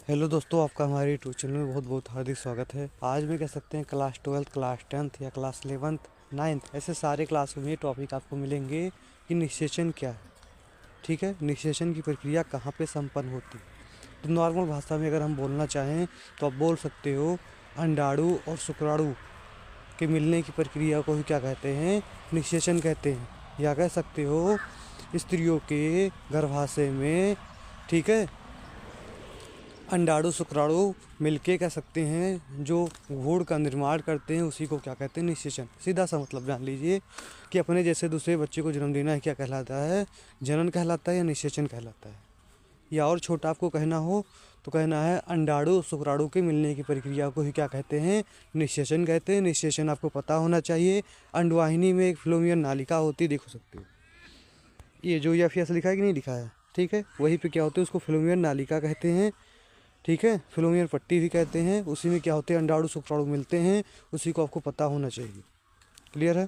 Hello दोस्तों, आपका हमारे यूट्यूब चैनल में बहुत बहुत हार्दिक स्वागत है। आज में कह सकते हैं क्लास 12th, क्लास 10th या क्लास 11th, 9th ऐसे सारे क्लासों में टॉपिक आपको मिलेंगे कि निषेचन क्या है। ठीक है, निषेचन की प्रक्रिया कहाँ पे संपन्न होती है। तो नॉर्मल भाषा में अगर हम बोलना चाहें तो आप बोल सकते हो अंडाणु और शुक्राणु के मिलने की प्रक्रिया को ही क्या कहते हैं, निषेचन कहते हैं। या कह सकते हो स्त्रियों के गर्भाशय में, ठीक है, अंडाणु शुक्राणु मिलके कह सकते हैं जो भ्रूण का निर्माण करते हैं उसी को क्या कहते हैं, निषेचन। सीधा सा मतलब जान लीजिए कि अपने जैसे दूसरे बच्चे को जन्म देना है, क्या कहलाता है, जनन कहलाता है या निषेचन कहलाता है। या और छोटा आपको कहना हो तो कहना है अंडाणु शुक्राणु के मिलने की प्रक्रिया को ही क्या कहते हैं, निषेचन कहते हैं। निषेचन आपको पता होना चाहिए। अंडवाहिनी में एक फ्लोमियन नालिका होती है, देखो सकते हो ये जो एफ एस लिखा है कि नहीं लिखा है, ठीक है, वहीं पे क्या होते हैं, उसको फ्लोमियन नालिका कहते हैं। ठीक है, फ्लोमियन पट्टी भी कहते हैं। उसी में क्या होते हैं, अंडाणु शुक्राणु मिलते हैं, उसी को आपको पता होना चाहिए। क्लियर है।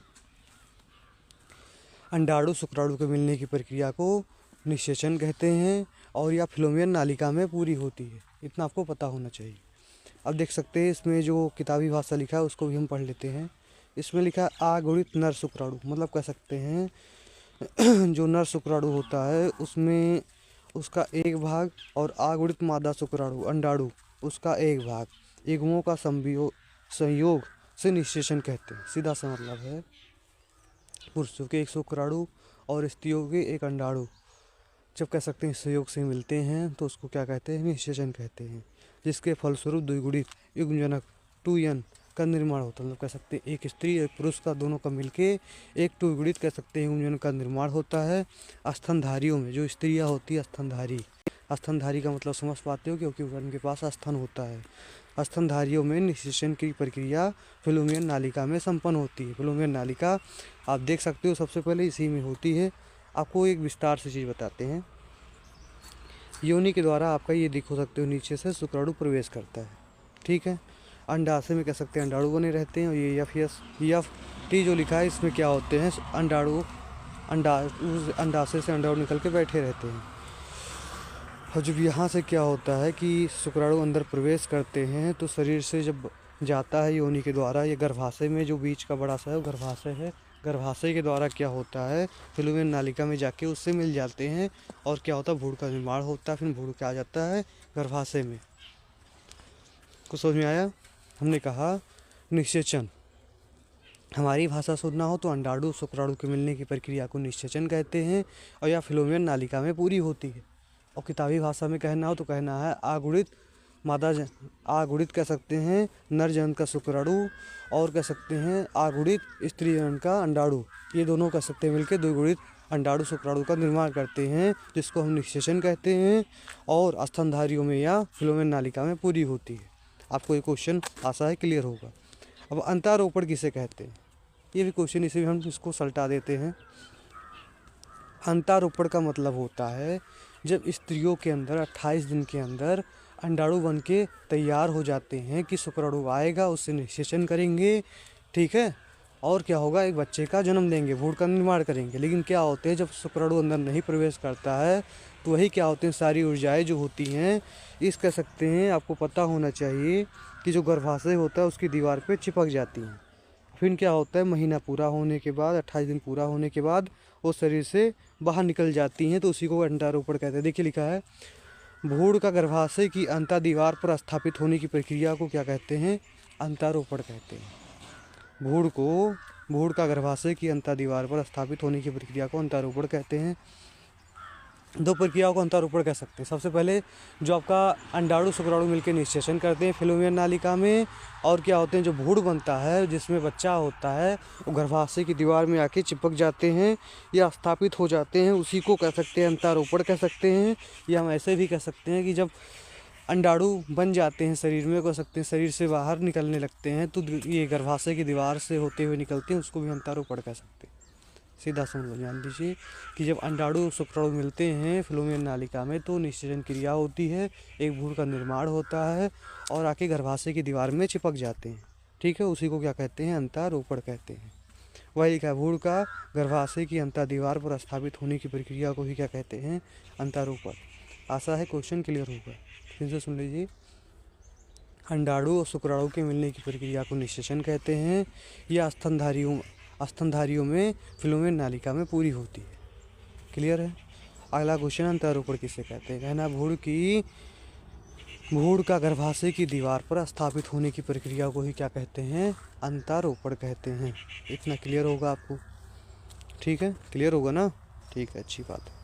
अंडाणु शुक्राणु के मिलने की प्रक्रिया को निषेचन कहते हैं और या फ्लोमियन नालिका में पूरी होती है, इतना आपको पता होना चाहिए। अब देख सकते हैं इसमें जो किताबी भाषा लिखा है उसको भी हम पढ़ लेते हैं। इसमें लिखा है अगुणित नर शुक्राणु, मतलब कह सकते हैं जो नर शुक्राणु होता है उसमें उसका एक भाग और अगुणित मादा शुक्राणु अंडाणु उसका एक भाग, युग्मों का संयोग से निषेचन कहते हैं। सीधा सा मतलब है पुरुषों के एक शुक्राणु और स्त्रियों के एक अंडाणु जब कह सकते हैं संयोग से मिलते हैं तो उसको क्या कहते हैं, निषेचन कहते हैं। जिसके फलस्वरूप द्विगुणित युग्मजनक 2n का निर्माण होता है। मतलब कह सकते हैं एक स्त्री एक पुरुष का दोनों का मिलके एक द्विगुणित कह सकते हैं युग्मजनक का निर्माण होता है। स्तनधारियों में जो स्त्रियां होती है स्तनधारी, स्तनधारी का मतलब समझ पाते हो, क्योंकि उनके पास स्तन होता है। स्तनधारियों में निषेचन की प्रक्रिया फ्लोमियन नालिका में संपन्न होती है। फ्लोमियन नालिका आप देख सकते हो सबसे पहले इसी में होती है। आपको एक विस्तार से चीज़ बताते हैं। योनि के द्वारा आपका ये देख सकते हो नीचे से शुक्राणु प्रवेश करता है। ठीक है, अंडाशय में कह सकते हैं अंडाणु बने रहते हैं। और ये एफ टी जो लिखा है इसमें क्या होते हैं, अंडाणु अंडाशय से अंडाणु निकल के बैठे रहते हैं। और जब यहाँ से क्या होता है कि शुक्राणु अंदर प्रवेश करते हैं तो शरीर से जब जाता है योनि के द्वारा, ये गर्भाशय में जो बीच का बड़ा सा है वो गर्भाशय है। गर्भाशय के द्वारा क्या होता है, फ्लोमियन नालिका में जाके उससे मिल जाते हैं और क्या होता है, भ्रूण का निर्माण होता है। फिर भ्रूण क्या आ जाता है गर्भाशय में। कुछ समझ में आया। हमने कहा निषेचन, हमारी भाषा सुनना हो तो अंडाणु शुक्राणु के मिलने की प्रक्रिया को निषेचन कहते हैं और यह फ्लोमियन नालिका में पूरी होती है। और किताबी भाषा में कहना हो तो कहना है अगुणित अगुणित कह सकते हैं नर जनन का शुक्राणु और कह सकते हैं अगुणित स्त्री जनन का अंडाणु, ये दोनों कह सकते हैं मिलकर द्विगुणित अंडाणु शुक्राणु का निर्माण करते हैं, जिसको हम निषेचन कहते हैं। और स्तनधारियों में या फ्लोमियन नालिका में पूरी होती है। आपको ये क्वेश्चन आशा है क्लियर होगा। अब अंतारोपण किसे कहते हैं, ये भी क्वेश्चन, इसे भी हम इसको सल्टा देते हैं। अंतारोपण का मतलब होता है जब स्त्रियों के अंदर 28 दिन के अंदर अंडाणु बन के तैयार हो जाते हैं कि शुक्राणु आएगा, उससे निषेचन करेंगे, ठीक है, और क्या होगा, एक बच्चे का जन्म देंगे, भ्रूण का निर्माण करेंगे। लेकिन क्या होते हैं, जब शुक्राणु अंदर नहीं प्रवेश करता है तो वही क्या होते हैं, सारी ऊर्जाएं जो होती हैं, इस कह सकते हैं आपको पता होना चाहिए कि जो गर्भाशय होता है उसकी दीवार पे चिपक जाती हैं। फिर क्या होता है, महीना पूरा होने के बाद, 28 दिन पूरा होने के बाद वो शरीर से बाहर निकल जाती हैं, तो उसी को अंडारोपण कहते हैं। देखिए लिखा है, भ्रूण का गर्भाशय की अंतः दीवार पर स्थापित होने की प्रक्रिया को क्या कहते हैं, अंतारोपण कहते हैं। भ्रूण का गर्भाशय की अंतः दीवार पर स्थापित होने की प्रक्रिया को अंतारोपण कहते हैं। दो प्रक्रियाओं को अंतारोपण कह सकते हैं। सबसे पहले जो आपका अंडाणु शुक्राणु मिलकर निषेचन करते हैं फ्लोमियन नालिका में, और क्या होते हैं जो भ्रूण बनता है जिसमें बच्चा होता है वो गर्भाशय की दीवार में आके चिपक जाते हैं या स्थापित हो जाते हैं, उसी को कह सकते हैं अंतारोपण कह सकते हैं। या हम ऐसे भी कह सकते हैं कि जब अंडाणु बन जाते हैं शरीर में, कह सकते हैं शरीर से बाहर निकलने लगते हैं तो ये गर्भाशय की दीवार से होते हुए निकलते हैं, उसको भी अंतारोपण कह सकते हैं। सीधा समझ जान लीजिए कि जब अंडाणु शुक्राणु मिलते हैं फ्लोमियन नालिका में तो निषेचन क्रिया होती है, एक भ्रूण का निर्माण होता है और आके गर्भाशय की दीवार में चिपक जाते हैं। ठीक है, उसी को क्या कहते हैं, अंतारोपण कहते हैं। वही लिखा है, भ्रूण का गर्भाशय की अंतः दीवार पर स्थापित होने की प्रक्रिया को ही क्या कहते हैं, अंतारोपण। आशा है क्वेश्चन क्लियर होगा। फिर से सुन लीजिए। अंडाणु और शुक्राणु के मिलने की प्रक्रिया को निषेचन कहते हैं। यह स्तनधारियों में फिलोमेन नालिका में पूरी होती है। क्लियर है। अगला क्वेश्चन, अंतरोपण किसे कहते हैं। कहना भ्रूण का गर्भाशय की दीवार पर स्थापित होने की प्रक्रिया को ही क्या कहते हैं, अंतरोपण कहते हैं। इतना क्लियर होगा आपको। ठीक है, क्लियर होगा ना। ठीक है, अच्छी बात है।